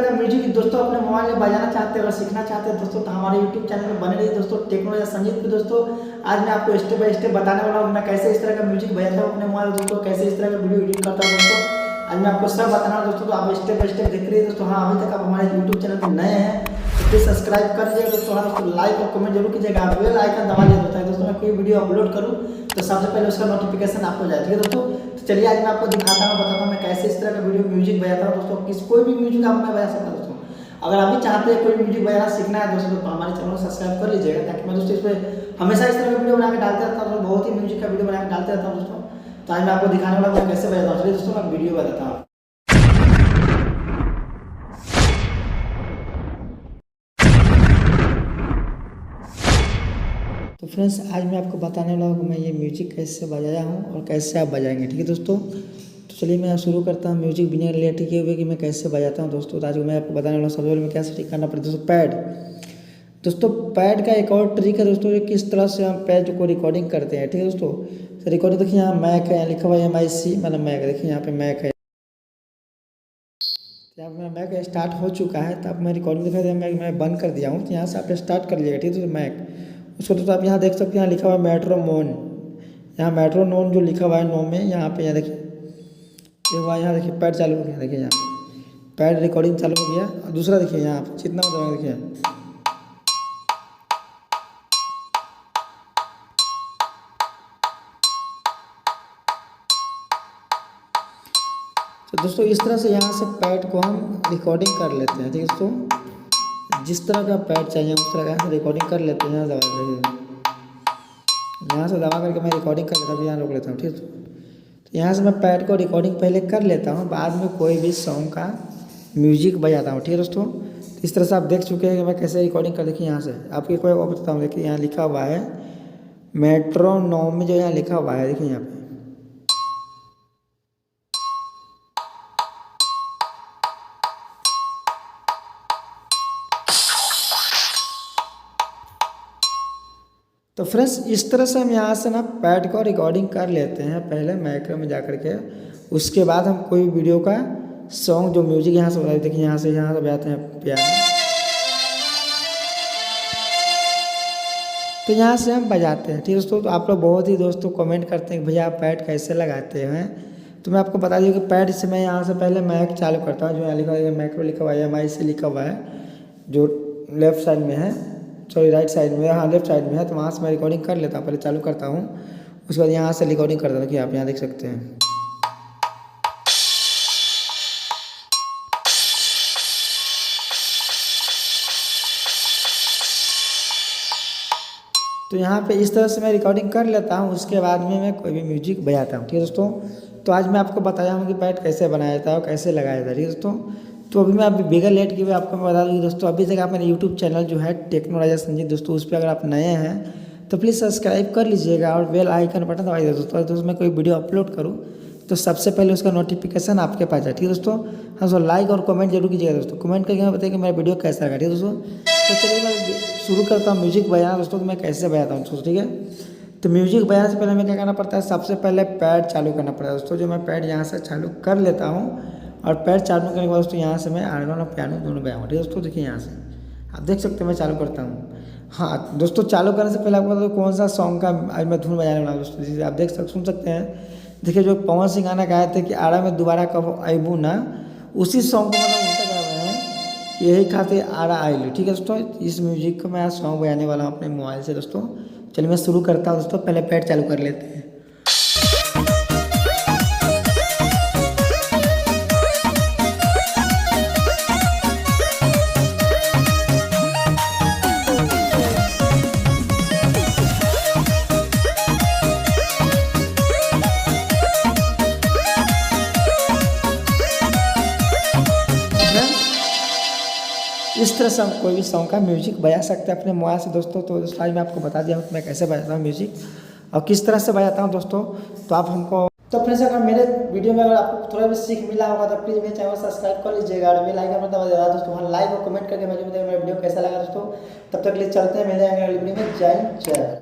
तरह का म्यूजिक दोस्तों अपने मोबाइल में बजाना चाहते हैं और सीखना चाहते हैं दोस्तों, तो हमारे यूट्यूब चैनल में बने रहिए दोस्तों टेक्नोलॉजी संगीत पे। दोस्तों आज मैं आपको स्टेप बाय स्टेप बताने वाला हूँ मैं कैसे इस तरह का म्यूजिक बजाता हूँ अपने मोबाइल दोस्तों, कैसे इस तरह का वीडियो एडिट करता हूँ दोस्तों। आज मैं आपको सब बताना दोस्तों, तो आप स्टेप बाय स्टेप देख रही है दोस्तों। हाँ, अभी तक आप हमारे यूट्यूब चैनल पर नए हैं तो प्लीज सब्सक्राइब कर लीजिएगा दोस्तों। हाँ दोस्तों, लाइक और कमेंट जरूर कीजिएगा, बेल आइकन दबा दिया होता है दोस्तों। मैं कोई वीडियो अपलोड करूँ तो सबसे पहले उसका नोटिफिकेशन आपको जाए, ठीक है दोस्तों। तो चलिए आज मैं आपको दिखाता हूँ, बताता हूँ मैं कैसे इस तरह का वीडियो म्यूजिक बजाता हूँ दोस्तों। कोई भी म्यूजिक आप मैं बजा सकता हूँ दोस्तों। अगर आप भी चाहते हैं कोई म्यूजिक बजाना सीखना है दोस्तों, तो हमारे चैनल को सब्सक्राइब कर लीजिएगा, ताकि मैं दोस्तों इस पर हमेशा इस तरह का वीडियो बना के डालते रहता हूँ, बहुत ही म्यूजिक का वीडियो बना के डालते रहता हूँ दोस्तों। तो आज मैं आपको दिखाने वाला हूँ कैसे बजाता हूँ। चलिए दोस्तों मैं वीडियो बताता हूँ। तो फ्रेंड्स आज मैं आपको बताने वाला हूँ कि मैं ये म्यूजिक कैसे बजाया हूँ और कैसे आप बजाएंगे, ठीक है दोस्तों। तो चलिए मैं शुरू करता हूँ म्यूजिक बिना रिलेटेड किए हुए कि मैं कैसे बजाता हूँ दोस्तों। तो आज मैं आपको बताने वाला सबसे पहले में क्या सेटिंग करना पड़ता है दोस्तों। पैड का एक और ट्रिक है दोस्तों, ये किस तरह से हम पैड को रिकॉर्डिंग करते हैं, ठीक है दोस्तों। तो रिकॉर्डिंग देखिए यहाँ मैक है, यहाँ लिखा हुआ है MIC मतलब मैक, देखिए यहाँ पे मैक है। यहाँ पर मेरा मैक स्टार्ट हो चुका है, तो अब मैं रिकॉर्डिंग दिखा दिया, मैं बंद कर दिया हूँ। तो यहाँ से आप स्टार्ट कर लीजिएगा, ठीक है दोस्तों। मैक उसको दोस्तों आप यहाँ देख सकते हैं, यहाँ लिखा हुआ है मेट्रोनोन, यहाँ मेट्रोनोन जो लिखा हुआ है नो में, यहाँ पे यहाँ देखिए एक बार यहाँ देखिए पैड चालू हो गया, देखिए यहाँ पैड रिकॉर्डिंग चालू हो गया। और दूसरा देखिए यहाँ जितना मतलब देखिए तो दोस्तों इस तरह से यहाँ से पैड को हम रिकॉर्डिंग कर लेते हैं, ठीक है दोस्तों। जिस तरह का पैड चाहिए उस तरह का यहाँ से रिकॉर्डिंग कर लेते हैं। यहाँ दबा यहाँ से दबा करके मैं रिकॉर्डिंग कर लेता हूँ, यहाँ रोक लेता हूँ, ठीक है। तो यहाँ से मैं पैड को रिकॉर्डिंग पहले कर लेता हूँ, बाद में कोई भी सॉन्ग का म्यूजिक बजाता हूँ, ठीक है दोस्तों। तो इस तरह से आप देख चुके हैं कि मैं कैसे रिकॉर्डिंग कर, देखिए यहाँ से आपको कोई और बताता हूँ। देखिए यहाँ लिखा हुआ है मेट्रोनोम, जो यहाँ लिखा हुआ है देखिए यहाँ पे। तो फ्रेंड्स इस तरह से हम यहाँ से ना पैड को रिकॉर्डिंग कर लेते हैं पहले माइक्रो में जा कर के। उसके बाद हम कोई वीडियो का सॉन्ग जो म्यूजिक यहाँ से बजाते, देखिए यहाँ से बजाते हैं पियानो। तो यहाँ से हम बजाते हैं, ठीक है दोस्तों। तो आप लोग बहुत ही दोस्तों कमेंट करते हैं कि भैया आप पैड कैसे लगाते हैं। तो मैं आपको बता दूँ कि पैड से मैं यहाँ से पहले मैक चालू करता हूँ, जो यहाँ लिखा हुआ है मैक्रो लिखा हुआ है, MIC लिखा हुआ है, जो लेफ्ट साइड में है, सॉरी राइट साइड में, हाँ लेफ्ट साइड में है। तो वहाँ से मैं रिकॉर्डिंग कर लेता हूँ, पहले चालू करता हूँ, उसके बाद यहाँ से रिकॉर्डिंग करता हूँ कि आप यहाँ देख सकते हैं। तो यहाँ पे इस तरह से मैं रिकॉर्डिंग कर लेता हूँ। उसके बाद में मैं कोई भी म्यूजिक बजाता हूँ, ठीक है दोस्तों। तो आज मैं आपको बताया हूँ कि पैड कैसे बनाया जाता है और कैसे लगाया जाता है, ठीक है दोस्तों। तो अभी मैं अभी बिगर लेट किए हुए आपको मैं बता दूँ दोस्तों, अभी तक आप मेरे यूट्यूब चैनल जो है टेक्नोलॉजी संगीत दोस्तों, उस पर अगर आप नए हैं तो प्लीज़ सब्सक्राइब कर लीजिएगा और बेल आइकन बटन दबा दीजिएगा दोस्तों। मैं कोई वीडियो अपलोड करूँ तो सबसे पहले उसका नोटिफिकेशन आपके पास जाए, ठीक है दोस्तों। हाँ दोस्तों, लाइक और कमेंट जरूर कीजिएगा दोस्तों, कमेंट करके मैं बताइए कि मेरा वीडियो कैसा लगा, ठीक है दोस्तों। तो चलिए मैं शुरू करता हूँ म्यूजिक बजाना दोस्तों, कि मैं कैसे बजाता हूँ दोस्तों, ठीक है। तो म्यूजिक बजाने से पहले हमें क्या करना पड़ता है, सबसे पहले पैड चालू करना पड़ता है दोस्तों। जो मैं पैड यहाँ से चालू कर लेता हूँ, और पैड चालू करने के बाद दोस्तों यहाँ से मैं आर्गन और पियानो दोनों बजाऊँगा, ठीक है दोस्तों। देखिए यहाँ से आप देख सकते हैं मैं चालू करता हूँ। हाँ दोस्तों, चालू करने से पहले आपको बता दो कौन सा सॉन्ग का आज मैं धुन बजाने वाला हूँ दोस्तों। जैसे आप सुन सकते हैं, देखिए जो पवन सिंह गाना गाए थे कि आड़ा में दोबारा कब आईबू ना, उसी सॉन्ग को मतलब उल्टा गा रहे हैं, यही खाते आड़ा आइलू, ठीक है दोस्तों। इस म्यूजिक को मैं आज सॉन्ग बजाने वाला हूँ अपने मोबाइल से दोस्तों। चलिए मैं शुरू करता हूँ दोस्तों, पहले पैड चालू कर लेते हैं। इस तरह से हम कोई भी सॉन्ग का म्यूजिक बजा सकते हैं अपने मोबाइल से दोस्तों। तो दोस्तों आज मैं आपको बता दिया हूँ कि मैं कैसे बजाता हूँ म्यूजिक और किस तरह से बजाता हूँ दोस्तों। तो आप हमको तो फ्रेंड्स अगर मेरे वीडियो में अगर आपको थोड़ा भी सीख मिला होगा तो प्लीज़ मेरे चैनल को सब्सक्राइब कर लीजिएगा और बेल आइकन दबा दीजिएगा दोस्तों। वहाँ लाइक और कमेंट करके मुझे बताइए मेरा वीडियो कैसा लगा दोस्तों। तब तक के लिए चलते हैं, मिलते हैं अगले वीडियो में। जय जय।